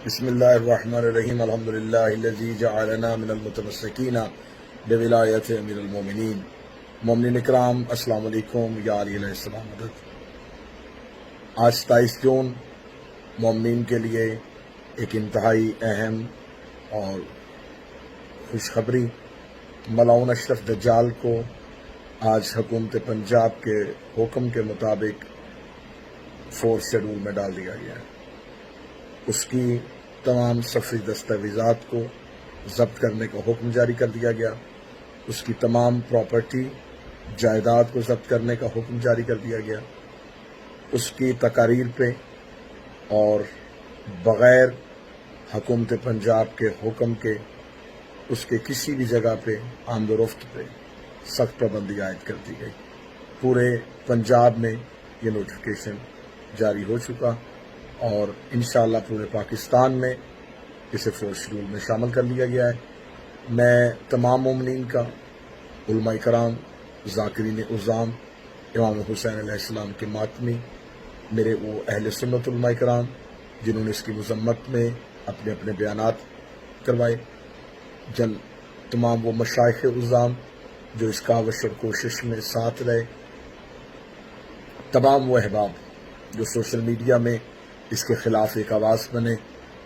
بسم اللہ الرحمن الرحیم الحمدللہ الذی جعلنا من المتمسکین بولایت امیر المومنین۔ مومنین اکرام السلام علیکم، یا علی علیہ السلام مدد۔ آج 27 جون مومنین کے لیے ایک انتہائی اہم اور خوشخبری، ملعون اشرف دجال کو آج حکومت پنجاب کے حکم کے مطابق 4 شیڈول میں ڈال دیا گیا ہے۔ اس کی تمام سفری دستاویزات کو ضبط کرنے کا حکم جاری کر دیا گیا، اس کی تمام پراپرٹی جائیداد کو ضبط کرنے کا حکم جاری کر دیا گیا، اس کی تقاریر پہ اور بغیر حکومت پنجاب کے حکم کے اس کے کسی بھی جگہ پہ آمد و رفت پہ سخت پابندی عائد کر دی گئی۔ پورے پنجاب میں یہ نوٹیفیکیشن جاری ہو چکا اور انشاءاللہ پورے پاکستان میں اسے 4 شیڈول میں شامل کر لیا گیا ہے۔ میں تمام مومنین کا، علماء کرام، ذاکرین عظام، امام حسین علیہ السلام کے ماتمی، میرے وہ اہل سنت علماء کرام جنہوں نے اس کی مذمت میں اپنے اپنے بیانات کروائے، تمام وہ مشائخ عظام جو اس کاوش اور کوشش میں ساتھ رہے، تمام وہ احباب جو سوشل میڈیا میں اس کے خلاف ایک آواز بنے،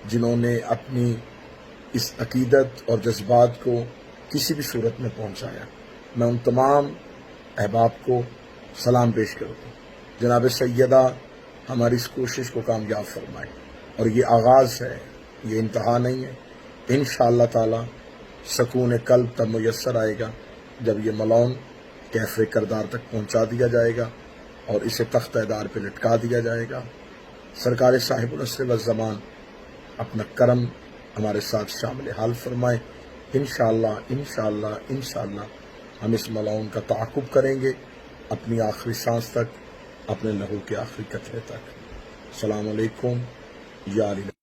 جنہوں نے اپنی اس عقیدت اور جذبات کو کسی بھی صورت میں پہنچایا، میں ان تمام احباب کو سلام پیش کرتا ہوں۔ جناب سیدہ ہماری اس کوشش کو کامیاب فرمائے، اور یہ آغاز ہے، یہ انتہا نہیں ہے۔ انشاءاللہ تعالی سکون قلب تب میسر آئے گا جب یہ ملعون کیفر کردار تک پہنچا دیا جائے گا اور اسے تختہ دار پہ لٹکا دیا جائے گا۔ سرکار صاحب العصر والزمان اپنا کرم ہمارے ساتھ شامل حال فرمائے۔ انشاءاللہ ہم اس ملعون کا تعاقب کریں گے اپنی آخری سانس تک، اپنے لہو کے آخری قطرے تک۔ السلام علیکم، یا علی۔